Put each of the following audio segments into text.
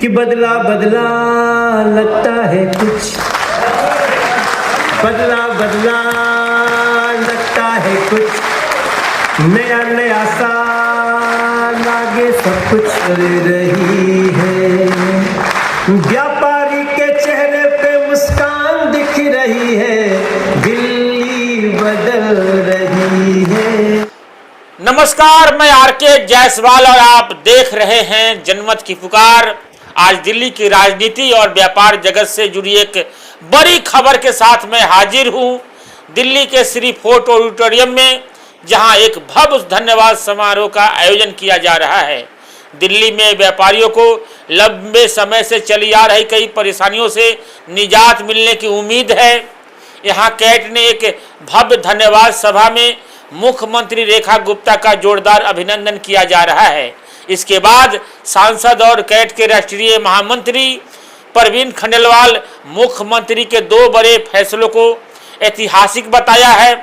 कि बदला बदला लगता है कुछ, बदला बदला लगता है कुछ, नया नया सा लागे सब कुछ कर रही है। व्यापारी के चेहरे पे मुस्कान दिख रही है, दिल्ली बदल रही है। नमस्कार, मैं आरके जायसवाल और आप देख रहे हैं जनमत की पुकार। आज दिल्ली की राजनीति और व्यापार जगत से जुड़ी एक बड़ी खबर के साथ मैं हाजिर हूं दिल्ली के श्री फोर्ट ऑडिटोरियम में, जहां एक भव्य धन्यवाद समारोह का आयोजन किया जा रहा है। दिल्ली में व्यापारियों को लंबे समय से चली आ रही कई परेशानियों से निजात मिलने की उम्मीद है। यहां कैट ने एक भव्य धन्यवाद सभा में मुख्यमंत्री रेखा गुप्ता का जोरदार अभिनंदन किया जा रहा है। इसके बाद सांसद और कैट के राष्ट्रीय महामंत्री परवीन खंडेलवाल मुख्यमंत्री के दो बड़े फैसलों को ऐतिहासिक बताया है।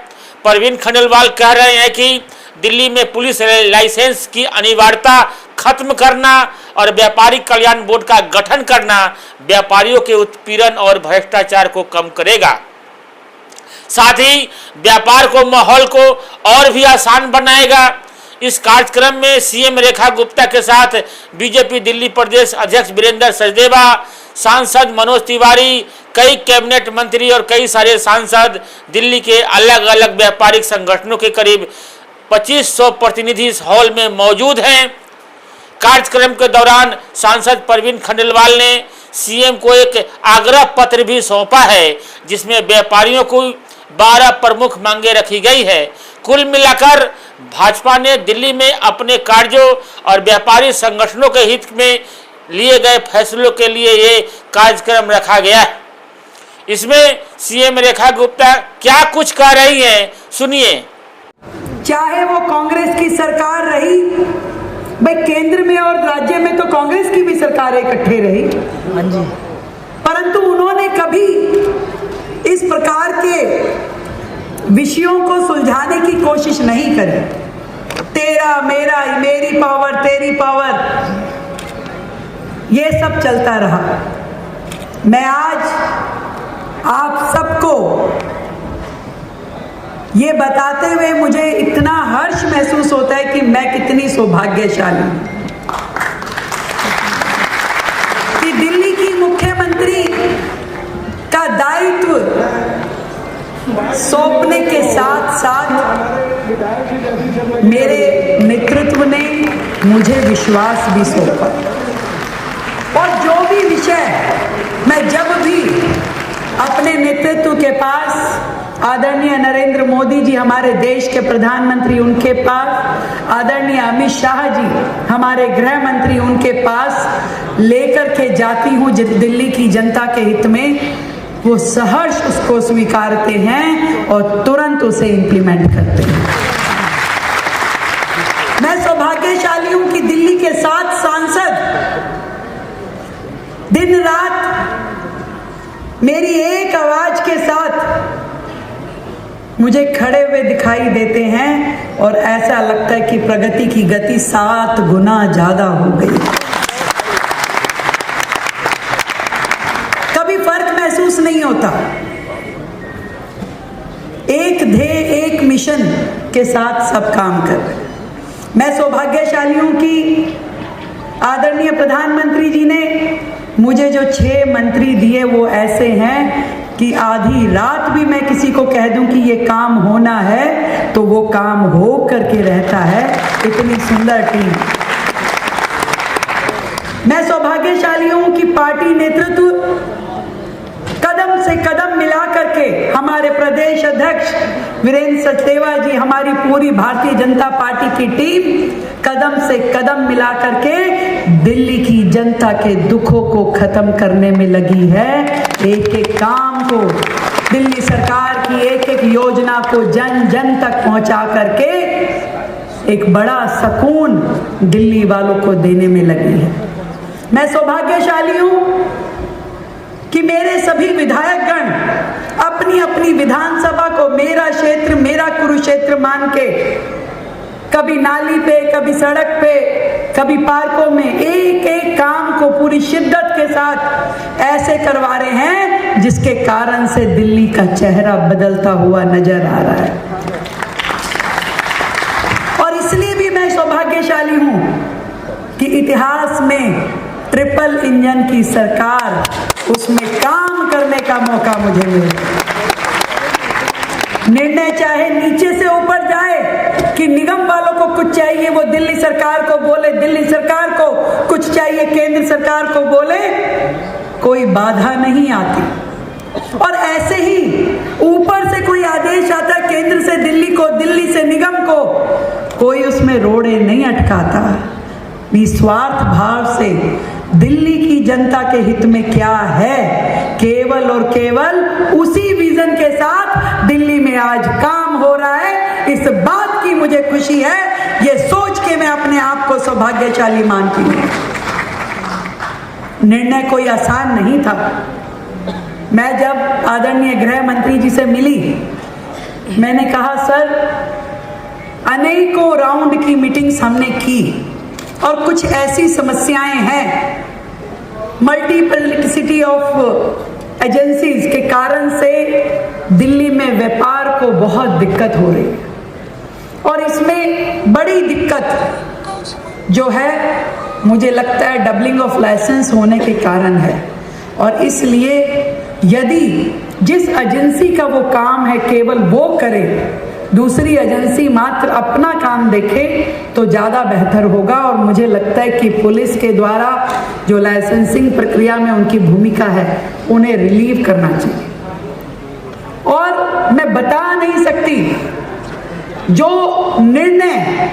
परवीन खंडेलवाल कह रहे हैं कि दिल्ली में पुलिस लाइसेंस की अनिवार्यता खत्म करना और व्यापारी कल्याण बोर्ड का गठन करना व्यापारियों के उत्पीड़न और भ्रष्टाचार को कम करेगा। साथ ही व्यापार को माहौल को और भी आसान बनाएगा। इस कार्यक्रम में सीएम रेखा गुप्ता के साथ बीजेपी दिल्ली प्रदेश अध्यक्ष वीरेंद्र सचदेवा, सांसद मनोज तिवारी, कई कैबिनेट मंत्री और कई सारे सांसद, दिल्ली के अलग अलग व्यापारिक संगठनों के करीब 2500 प्रतिनिधि इस हॉल में मौजूद हैं। कार्यक्रम के दौरान सांसद परवीन खंडेलवाल ने सीएम को एक आग्रह पत्र भी सौंपा है, जिसमें व्यापारियों को 12 प्रमुख मांगे रखी गई है। कुल मिलाकर भाजपा ने दिल्ली में अपने कार्यों और व्यापारी संगठनों के हित में लिए गए फैसलों के लिए ये कार्यक्रम रखा गया है। इसमें सीएम रेखा गुप्ता क्या कुछ कह रही हैं, सुनिए। चाहे वो कांग्रेस की सरकार रही, भाई केंद्र में और राज्य में तो कांग्रेस की भी सरकार इकट्ठे रही, परंतु उन्होंने कभी इस प्रकार के विषयों को सुलझाने की कोशिश नहीं करी। तेरा मेरा, मेरी पावर तेरी पावर, ये सब चलता रहा। मैं आज आप सबको ये बताते हुए मुझे इतना हर्ष महसूस होता है कि मैं कितनी सौभाग्यशाली हूं कि दिल्ली की मुख्यमंत्री का दायित्व सौंपने के साथ साथ मेरे नेतृत्व ने मुझे विश्वास भी सौंपा। और जो भी विषय मैं जब भी अपने नेतृत्व के पास, आदरणीय नरेंद्र मोदी जी हमारे देश के प्रधानमंत्री, उनके पास आदरणीय अमित शाह जी हमारे गृह मंत्री, उनके पास लेकर के जाती हूँ दिल्ली की जनता के हित में, वो सहर्ष उसको स्वीकारते हैं और तुरंत उसे इंप्लीमेंट करते हैं। मैं सौभाग्यशाली हूं कि दिल्ली के 7 सांसद दिन रात मेरी एक आवाज के साथ मुझे खड़े हुए दिखाई देते हैं और ऐसा लगता है कि प्रगति की गति 7 गुना ज्यादा हो गई। कभी फर्क महसूस नहीं होता। एक ध्येय, एक मिशन के साथ सब काम कर रहे हैं। मैं सौभाग्यशाली हूं कि आदरणीय प्रधानमंत्री जी ने मुझे जो 6 मंत्री दिए वो ऐसे हैं कि आधी रात भी मैं किसी को कह दूं कि ये काम होना है तो वो काम हो करके रहता है। इतनी सुंदर टीम। मैं सौभाग्यशाली हूं कि पार्टी नेतृत्व कदम से कदम मिला करके, हमारे प्रदेश अध्यक्ष वीरेंद्र सचदेवा जी, हमारी पूरी भारतीय जनता पार्टी की टीम कदम से कदम मिला करके दिल्ली की जनता के दुखों को खत्म करने में लगी है। एक एक काम को, दिल्ली सरकार की एक एक योजना को जन जन तक पहुंचा करके एक बड़ा सुकून दिल्ली वालों को देने में लगी है। मैं सौभाग्यशाली हूं कि मेरे सभी विधायकगण अपनी अपनी विधानसभा को मेरा क्षेत्र, मेरा कुरुक्षेत्र मान के कभी नाली पे, कभी सड़क पे, कभी पार्कों में एक एक काम को पूरी शिद्दत के साथ ऐसे करवा रहे हैं जिसके कारण से दिल्ली का चेहरा बदलता हुआ नजर आ रहा है। और इसलिए भी मैं सौभाग्यशाली हूं कि इतिहास में ट्रिपल इंजन की सरकार, उसमें काम करने का मौका मुझे मिला। निर्णय चाहे नीचे से ऊपर जाए कि निगम वालों को कुछ चाहिए वो दिल्ली सरकार को बोले, दिल्ली सरकार को कुछ चाहिए केंद्र सरकार को बोले, कोई बाधा नहीं आती। और ऐसे ही ऊपर से कोई आदेश आता है केंद्र से दिल्ली को, दिल्ली से निगम को, कोई उसमें रोड़े नहीं अटकाता। निस्वार्थ भाव से दिल्ली की जनता के हित में क्या है, केवल और केवल उसी विजन के साथ दिल्ली में आज काम हो रहा है। इस बात की मुझे खुशी है, ये सोच के मैं अपने आप को सौभाग्यशाली मानती हूँ। निर्णय कोई आसान नहीं था। मैं जब आदरणीय गृह मंत्री जी से मिली, मैंने कहा सर, अनेकों राउंड की मीटिंग्स हमने की और कुछ ऐसी समस्याएं हैं, मल्टीपलिसिटी ऑफ एजेंसीज के कारण से दिल्ली में व्यापार को बहुत दिक्कत हो रही है। और इसमें बड़ी दिक्कत जो है मुझे लगता है डबलिंग ऑफ लाइसेंस होने के कारण है। और इसलिए यदि जिस एजेंसी का वो काम है केवल वो करे, दूसरी एजेंसी मात्र अपना काम देखे तो ज़्यादा बेहतर होगा। और मुझे लगता है कि पुलिस के द्वारा जो लाइसेंसिंग प्रक्रिया में उनकी भूमिका है उन्हें रिलीव करना चाहिए। और मैं बता नहीं सकती, जो निर्णय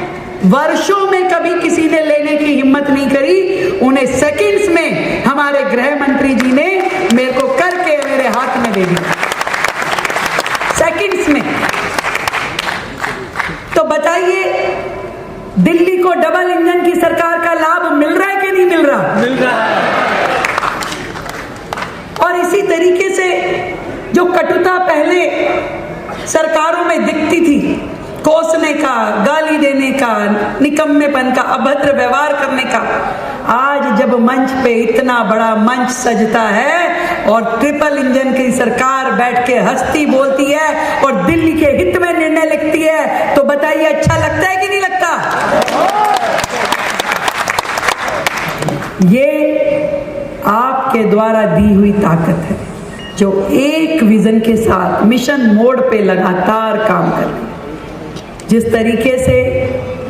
वर्षों में कभी किसी ने लेने की हिम्मत नहीं करी, उन्हें सेकंड्स में हमारे गृह मंत्री जी ने मेरे को करके मेरे हाथ में दे दिया, सेकंड्स में। तो बताइए, दिल्ली को डबल इंजन की सरकार का लाभ मिल रहा है कि नहीं मिल रहा? मिल रहा है। और इसी तरीके से जो कटुता पहले सरकारों में दिखती थी, कोसने का, गाली देने का, निकम्मेपन का, अभद्र व्यवहार करने का, आज जब मंच पे इतना बड़ा मंच सजता है और ट्रिपल इंजन की सरकार बैठ के हंसती बोलती है और दिल्ली के हित में निर्णय लिखती है, तो बताइए अच्छा लगता है कि नहीं लगता? ये आपके द्वारा दी हुई ताकत है जो एक विजन के साथ मिशन मोड पे लगातार काम कर रही है। जिस तरीके से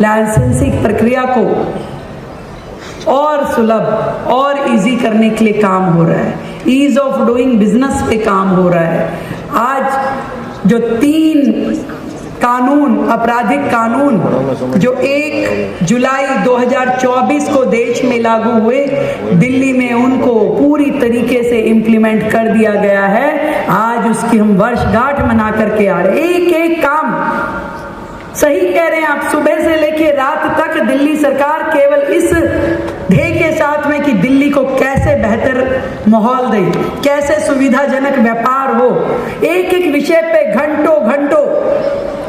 लाइसेंसिंग प्रक्रिया को और सुलभ और इजी करने के लिए काम हो रहा है, ईज ऑफ डूइंग बिजनेस पे काम हो रहा है। आज जो 3 कानून, आपराधिक कानून जो 1 जुलाई 2024 को देश में लागू हुए, दिल्ली में उनको पूरी तरीके से इम्प्लीमेंट कर दिया गया है। आज उसकी हम वर्षगांठ मना करके आ रहे हैं। एक एक काम, सही कह रहे हैं आप, सुबह से लेके रात तक दिल्ली सरकार केवल इस ध्येय के साथ में कि दिल्ली को कैसे बेहतर माहौल दे, कैसे सुविधाजनक व्यापार हो, एक एक विषय पे घंटों घंटों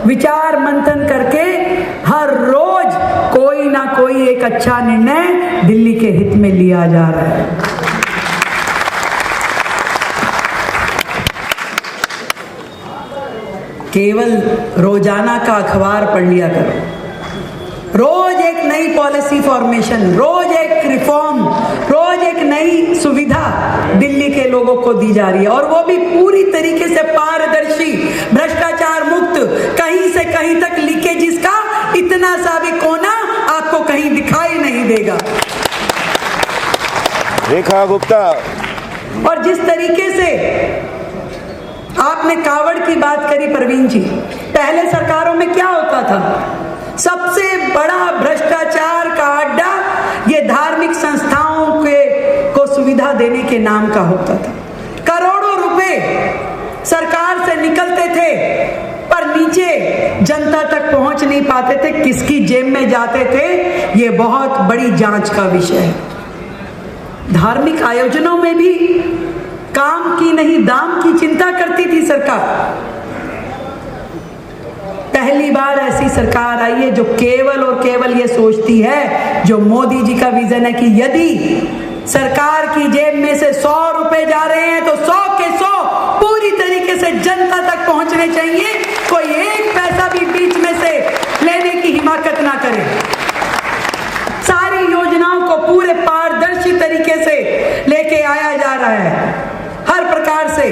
विचार मंथन करके हर रोज कोई ना कोई एक अच्छा निर्णय दिल्ली के हित में लिया जा रहा है। केवल रोजाना का अखबार पढ़ लिया करो, रोज एक नई पॉलिसी फॉर्मेशन, रोज एक रिफॉर्म, रोज एक नई सुविधा दिल्ली के लोगों को दी जा रही है, और वो भी पूरी तरीके से पारदर्शी, भ्रष्टाचार मुक्त, कहीं से कहीं तक लीकेजिस का इतना सा भी कोना आपको कहीं दिखाई नहीं देगा। रेखा गुप्ता। और जिस तरीके से आपने कावड़ की बात करी प्रवीण जी, पहले सरकारों में क्या होता था? सबसे बड़ा भ्रष्टाचार का अड्डा ये धार्मिक संस्थाओं को सुविधा देने के नाम का होता था। करोड़ों रुपए सरकार से निकलते थे पर नीचे जनता तक पहुंच नहीं पाते थे, किसकी जेब में जाते थे ये बहुत बड़ी जांच का विषय है। धार्मिक आयोजनों में भी काम की नहीं दाम की चिंता करती थी सरकार। पहली बार ऐसी सरकार आई है जो केवल और केवल ये सोचती है, जो मोदी जी का विजन है कि यदि सरकार की जेब में से 100 रुपए जा रहे हैं तो 100 के 100 पूरी तरीके से जनता तक पहुंचने चाहिए। कोई एक पैसा भी बीच में से लेने की हिमाकत ना करे। सारी योजनाओं को पूरे पारदर्शी तरीके से लेके आया जा रहा है। हर प्रकार से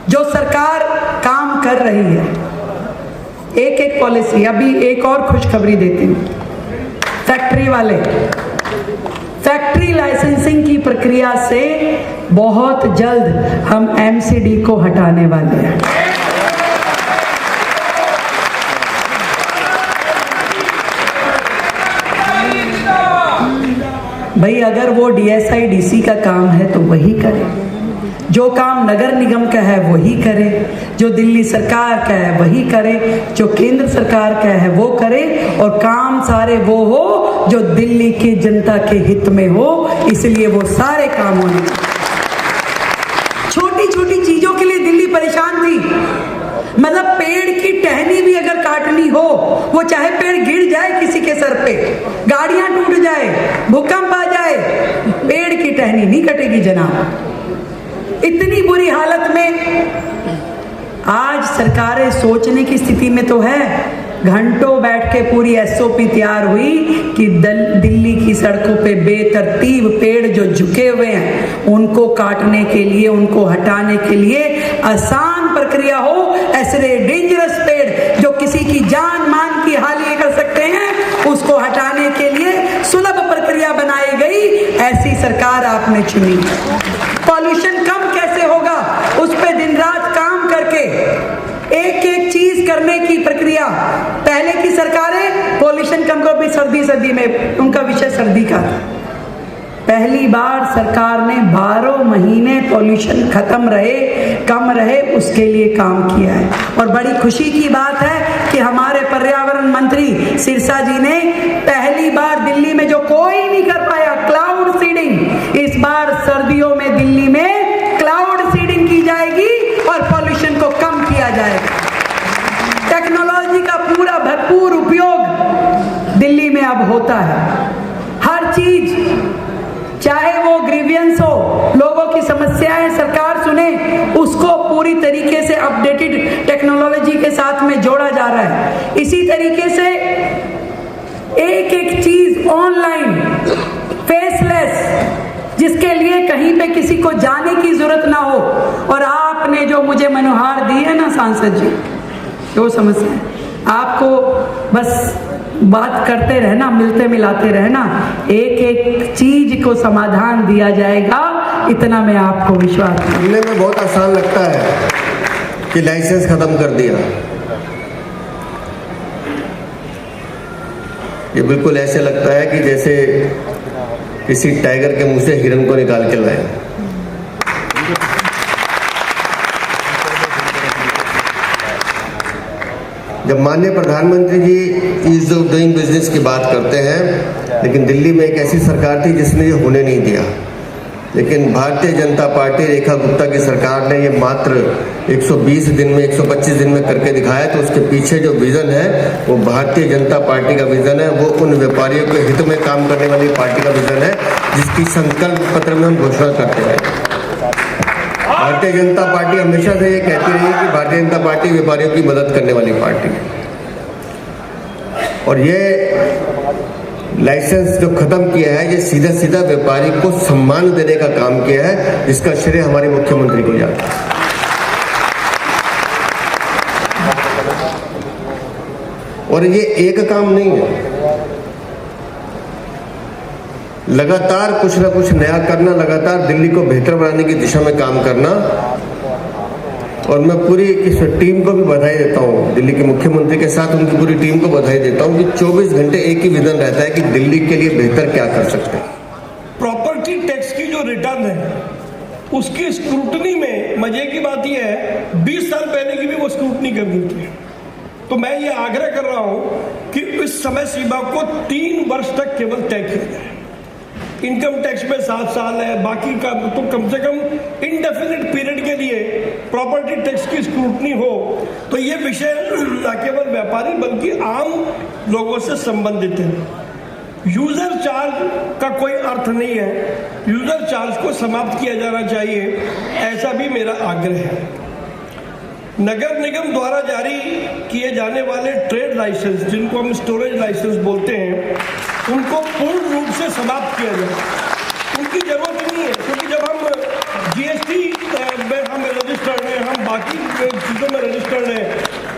जो सरकार काम कर रही है, एक एक पॉलिसी। अभी एक और खुशखबरी देती हूँ, फैक्ट्री वाले, फैक्ट्री लाइसेंसिंग की प्रक्रिया से बहुत जल्द हम एमसीडी को हटाने वाले हैं। भाई अगर वो डीएसआई डीसी का काम है तो वही करे, जो काम नगर निगम का है वही करे, जो दिल्ली सरकार का है वही करे, जो केंद्र सरकार का है वो करे, और काम सारे वो हो जो दिल्ली की जनता के हित में हो। इसलिए वो सारे काम होने। छोटी छोटी चीजों के लिए दिल्ली परेशान थी। मतलब पेड़ की टहनी भी अगर काटनी हो, वो चाहे पेड़ गिर जाए किसी के सर पे, गाड़ियां टूट जाए, भूकंप आ जाए, पेड़ की टहनी नहीं कटेगी जनाब। इतनी बुरी हालत में आज सरकारें सोचने की स्थिति में तो है। घंटों बैठ के पूरी एसओपी तैयार हुई कि दिल्ली की सड़कों पे बेतरतीब पेड़ जो झुके हुए हैं उनको काटने के लिए, उनको हटाने के लिए आसान प्रक्रिया हो। ऐसे डेंजरस पेड़ जो किसी की जान मान की हानि कर सकते हैं, उसको हटाने के लिए सुलभ प्रक्रिया बनाई गई। ऐसी सरकार आपने चुनी। पॉल्यूशन कम कैसे होगा, उस पे दिन रात काम करके एक एक चीज करने की प्रक्रिया। पहले की सरकारें पॉल्यूशन कम को भी सर्दी में, उनका विषय सर्दी का था। पहली बार सरकार ने 12 महीने पॉल्यूशन खत्म रहे, कम रहे, उसके लिए काम किया है। और बड़ी खुशी की बात है कि हमारे पर्यावरण मंत्री सिरसा जी ने पहली बार दिल्ली में जो कोई नहीं कर पाया, क्लाउड सीडिंग, इस बार सर्दियों में दिल्ली में क्लाउड सीडिंग की जाएगी और पॉल्यूशन को कम किया जाएगा। टेक्नोलॉजी का पूरा भरपूर उपयोग दिल्ली में अब होता है। हर चीज, चाहे वो ग्रीवियंस हो, लोगों की समस्याएं सरकार सुने, उसको पूरी तरीके से अपडेटेड टेक्नोलॉजी के साथ में जोड़ा जा रहा है। इसी तरीके से एक एक चीज ऑनलाइन, फेसलेस, जिसके लिए कहीं पे किसी को जाने की जरूरत ना हो। और आपने जो मुझे मनोहार दी है ना सांसद जी, जो समस्या है, आपको बस बात करते रहना, मिलते मिलाते रहना, एक एक चीज को समाधान दिया जाएगा, इतना मैं आपको विश्वास। सुनने में बहुत आसान लगता है कि लाइसेंस खत्म कर दिया। ये बिल्कुल ऐसे लगता है कि जैसे किसी टाइगर के मुंह से हिरन को निकाल के लाए। जब माननीय प्रधानमंत्री जी ईज ऑफ डूइंग बिजनेस की बात करते हैं, लेकिन दिल्ली में एक ऐसी सरकार थी जिसने ये होने नहीं दिया। लेकिन भारतीय जनता पार्टी, रेखा गुप्ता की सरकार ने ये मात्र 120 दिन में, 125 दिन में करके दिखाया। तो उसके पीछे जो विजन है वो भारतीय जनता पार्टी का विजन है। वो उन व्यापारियों के हित में काम करने वाली पार्टी का विजन है जिसकी संकल्प पत्र में हम घोषणा करते हैं। भारतीय जनता पार्टी हमेशा से ये कहती रही कि भारतीय जनता पार्टी व्यापारियों की मदद करने वाली पार्टी है। और ये लाइसेंस जो खत्म किया है, ये सीधा सीधा व्यापारी को सम्मान देने का काम किया है, जिसका श्रेय हमारे मुख्यमंत्री को जाता है। और ये एक काम नहीं है, लगातार कुछ ना कुछ नया करना, लगातार दिल्ली को बेहतर बनाने की दिशा में काम करना। और मैं पूरी इस टीम को भी बधाई देता हूँ, दिल्ली के मुख्यमंत्री के साथ उनकी पूरी टीम को बधाई देता हूँ कि 24 घंटे एक ही विजन रहता है कि दिल्ली के लिए बेहतर क्या कर सकते हैं। प्रॉपर्टी टैक्स की जो रिटर्न है उसकी स्क्रूटनी में मजे की बात यह है 20 साल पहले की भी वो स्क्रूटनी कर दी थी। तो मैं ये आग्रह कर रहा हूँ कि इस समय सीमा को 3 वर्ष तक केवल तय किया जाए। इनकम टैक्स में 7 साल है, बाकी का तो कम से कम इंडेफिनिट पीरियड के लिए प्रॉपर्टी टैक्स की स्क्रूटनी हो, तो ये विषय न केवल व्यापारी बल्कि आम लोगों से संबंधित है। यूजर चार्ज का कोई अर्थ नहीं है, यूजर चार्ज को समाप्त किया जाना चाहिए, ऐसा भी मेरा आग्रह है। नगर निगम द्वारा जारी किए जाने वाले ट्रेड लाइसेंस, जिनको हम स्टोरेज लाइसेंस बोलते हैं, उनको पूर्ण रूप से समाप्त किया जाए। उनकी जरूरत नहीं है, क्योंकि जब हम जीएसटी में हम रजिस्टर्ड हैं, हम बाकी चीज़ों में रजिस्टर्ड हैं,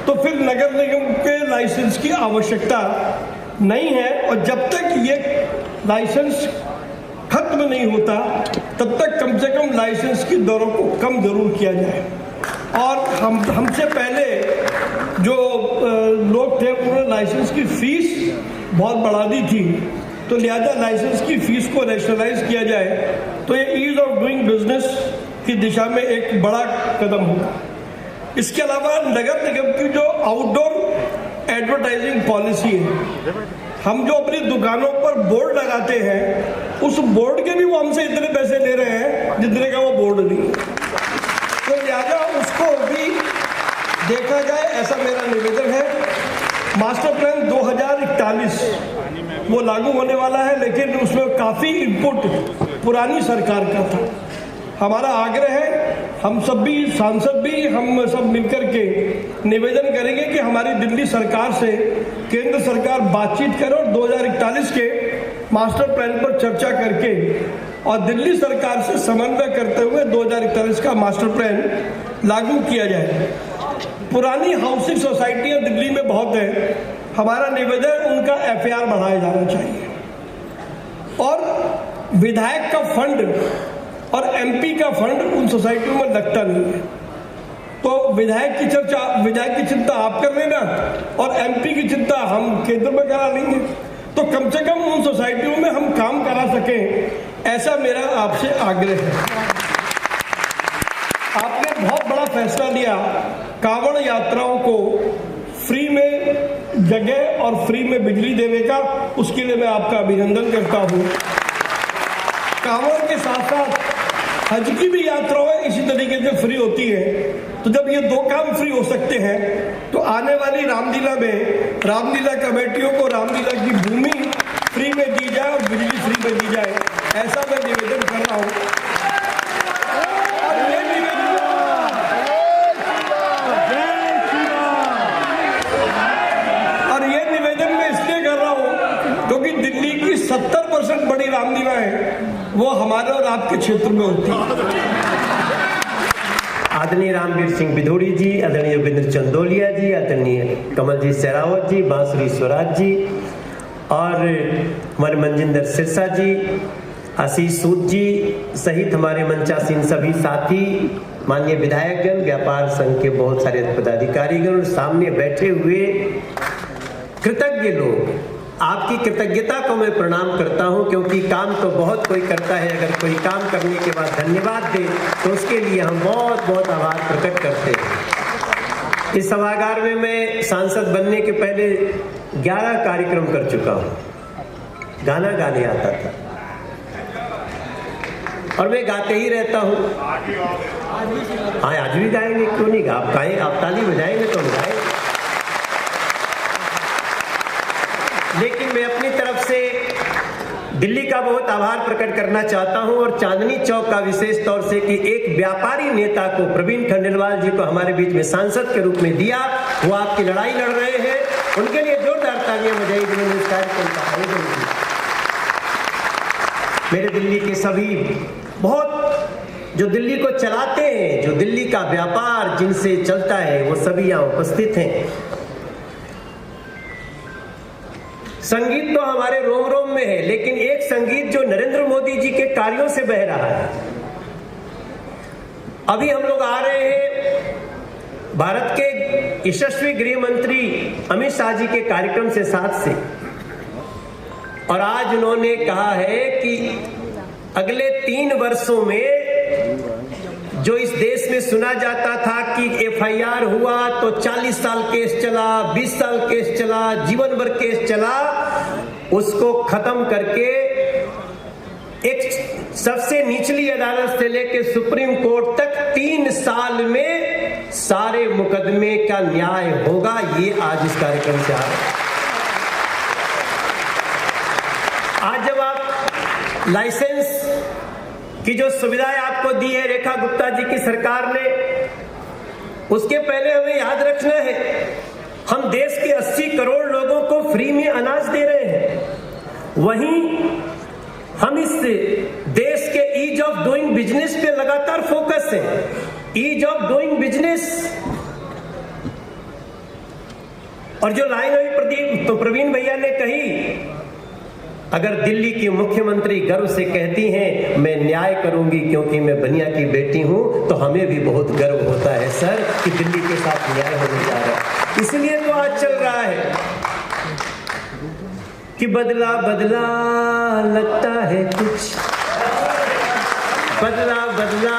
तो फिर नगर निगम के लाइसेंस की आवश्यकता नहीं है। और जब तक ये लाइसेंस खत्म नहीं होता, तब तक कम से कम लाइसेंस की दरों को कम जरूर किया जाए। और हमसे पहले जो लोग थे, उन्होंने लाइसेंस की फीस बहुत बढ़ा दी थी, तो लिहाजा लाइसेंस की फीस को रैशनलाइज किया जाए, तो ये ईज ऑफ डूइंग बिजनेस की दिशा में एक बड़ा कदम होगा। इसके अलावा नगर निगम की जो आउटडोर एडवर्टाइजिंग पॉलिसी है, हम जो अपनी दुकानों पर बोर्ड लगाते हैं, उस बोर्ड के भी वो हमसे इतने पैसे ले रहे हैं जितने का वो बोर्ड नहीं है, तो लिहाजा उसको भी देखा जाए, ऐसा मेरा निवेदन है। मास्टर प्लान 2041 वो लागू होने वाला है, लेकिन उसमें काफ़ी इनपुट पुरानी सरकार का था। हमारा आग्रह है, हम सब भी सांसद भी, हम सब मिलकर के निवेदन करेंगे कि हमारी दिल्ली सरकार से केंद्र सरकार बातचीत करे और 2041 के मास्टर प्लान पर चर्चा करके और दिल्ली सरकार से समन्वय करते हुए 2041 का मास्टर प्लान लागू किया जाए। पुरानी हाउसिंग सोसाइटियां दिल्ली में बहुत है, हमारा निवेदन उनका एफआईआर बढ़ाया जाना चाहिए। और विधायक का फंड और एमपी का फंड उन सोसाइटियों में लगता नहीं है, तो विधायक की चिंता आप कर लेना और एमपी की चिंता हम केंद्र में करा लेंगे, तो कम से कम उन सोसाइटियों में हम काम करा सकें, ऐसा मेरा आपसे आग्रह है। आपने बहुत बड़ा फैसला लिया कांवड़ यात्राओं को फ्री में जगह और फ्री में बिजली देने का, उसके लिए मैं आपका अभिनंदन करता हूँ। कांवड़ के साथ साथ हज की भी यात्राएं इसी तरीके से फ्री होती है, तो जब ये दो काम फ्री हो सकते हैं, तो आने वाली रामलीला में रामलीला कमेटियों को रामलीला की भूमि फ्री में दी जाए और बिजली फ्री में दी जाए, ऐसा मैं निवेदन कर रहा हूँ। और ये निवेदन मैं इसलिए कर रहा हूँ क्योंकि दिल्ली की 70% बड़ी रामलीला है वो हमारे और आपके क्षेत्र में होती है। आदरणीय रामवीर सिंह बिधोड़ी जी, आदरणीय योगेंद्र चंदोलिया जी, आदरणीय कमलजीत सहरावत जी, बांसुरी स्वराज जी और हमारे मंजिंदर सिरसा जी, आशीष सूद जी सहित हमारे मंचासीन सभी साथी, माननीय विधायकगण, व्यापार संघ के बहुत सारे पदाधिकारीगण और सामने बैठे हुए कृतज्ञ लोग, आपकी कृतज्ञता को मैं प्रणाम करता हूं, क्योंकि काम तो बहुत कोई करता है, अगर कोई काम करने के बाद धन्यवाद दे तो उसके लिए हम बहुत बहुत आभार प्रकट करते हैं। इस सभागार में मैं सांसद बनने के पहले 11 कार्यक्रम कर चुका हूं, गाना गाने आता था और मैं गाते ही रहता हूं। हाँ, आज भी गाएंगे, क्यों नहीं? आप गाएं, आप ताली बजाएंगे तो हम गाएंगे। लेकिन मैं अपनी तरफ से दिल्ली का बहुत आभार प्रकट करना चाहता हूं और चांदनी चौक का विशेष तौर से कि एक व्यापारी नेता को, प्रवीण खंडेलवाल जी को हमारे बीच में सांसद के रूप में दिया, वो आपकी लड़ाई लड़ रहे हैं, उनके लिए जोरदार तालियां बजाई जिन्होंने इस कार्यक्रम का आयोजन किया। मेरे दिल्ली के सभी बहुत जो दिल्ली को चलाते हैं, जो दिल्ली का व्यापार जिनसे चलता है, वो सभी यहाँ उपस्थित हैं। संगीत तो हमारे रोम रोम में है, लेकिन एक संगीत जो नरेंद्र मोदी जी के कार्यों से बह रहा है। अभी हम लोग आ रहे हैं भारत के यशस्वी गृह मंत्री अमित शाह जी के कार्यक्रम से साथ से, और आज उन्होंने कहा है कि अगले 3 वर्षों में जो इस देश में सुना जाता था कि एफआईआर हुआ तो 40 साल केस चला, 20 साल केस चला, जीवन भर केस चला, उसको खत्म करके एक सबसे निचली अदालत से लेकर सुप्रीम कोर्ट तक 3 साल में सारे मुकदमे का न्याय होगा, ये आज इस कार्यक्रम से आ रहा है। आज जब आप लाइसेंस की जो सुविधाएं आपको दी है रेखा गुप्ता जी की सरकार ने, उसके पहले हमें याद रखना है हम देश के 80 करोड़ लोगों को फ्री में अनाज दे रहे हैं। वहीं हम इस देश के ईज ऑफ डूइंग बिजनेस पे लगातार फोकस है। ईज ऑफ डूइंग बिजनेस, और जो लाइन अभी प्रवीण भैया ने कही, अगर दिल्ली की मुख्यमंत्री गर्व से कहती हैं मैं न्याय करूंगी क्योंकि मैं बनिया की बेटी हूं, तो हमें भी बहुत गर्व होता है सर कि दिल्ली के साथ न्याय होने जा रहा है। इसलिए तो आज चल रहा है कि बदला बदला लगता है कुछ, बदला बदला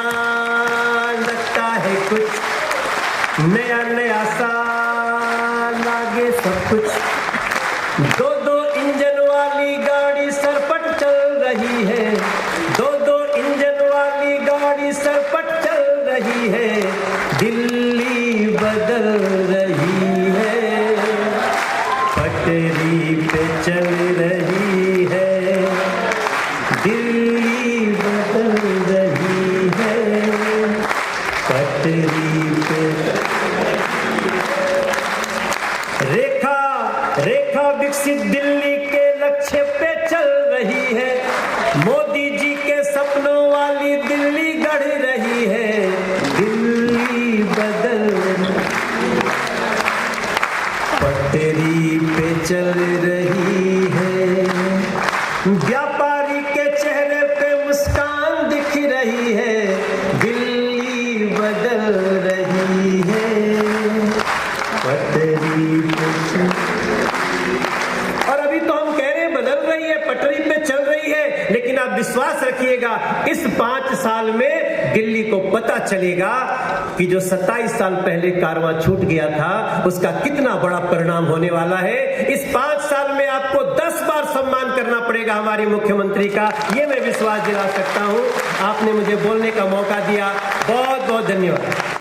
लगता है कुछ, नया नया सा लागे सब कुछ। दो इंजन वाली गाड़ी सरपट चल रही है, दो इंजन वाली गाड़ी सरपट चल रही है, दिल्ली बदल रही है, पटरी पे चल रही है, दिल्ली बदल रही है, पटरी पे। रेखा विकसित दिल्ली के लक्ष्य पे चल रही है, मोदी जी के सपनों वाली दिल्ली गढ़ रही है, दिल्ली बदल पटरी पे चल रही है, व्यापारी के चेहरे पे मुस्कान दिख रही है, दिल्ली बदल रही है, पटरी पे पटरी पे चल रही है। लेकिन आप विश्वास रखिएगा इस 5 साल में दिल्ली को पता चलेगा कि जो 27 साल पहले कारवां छूट गया था उसका कितना बड़ा परिणाम होने वाला है। इस 5 साल में आपको 10 बार सम्मान करना पड़ेगा हमारी मुख्यमंत्री का, ये मैं विश्वास दिला सकता हूं। आपने मुझे बोलने का मौका दिया, बहुत बहुत धन्यवाद।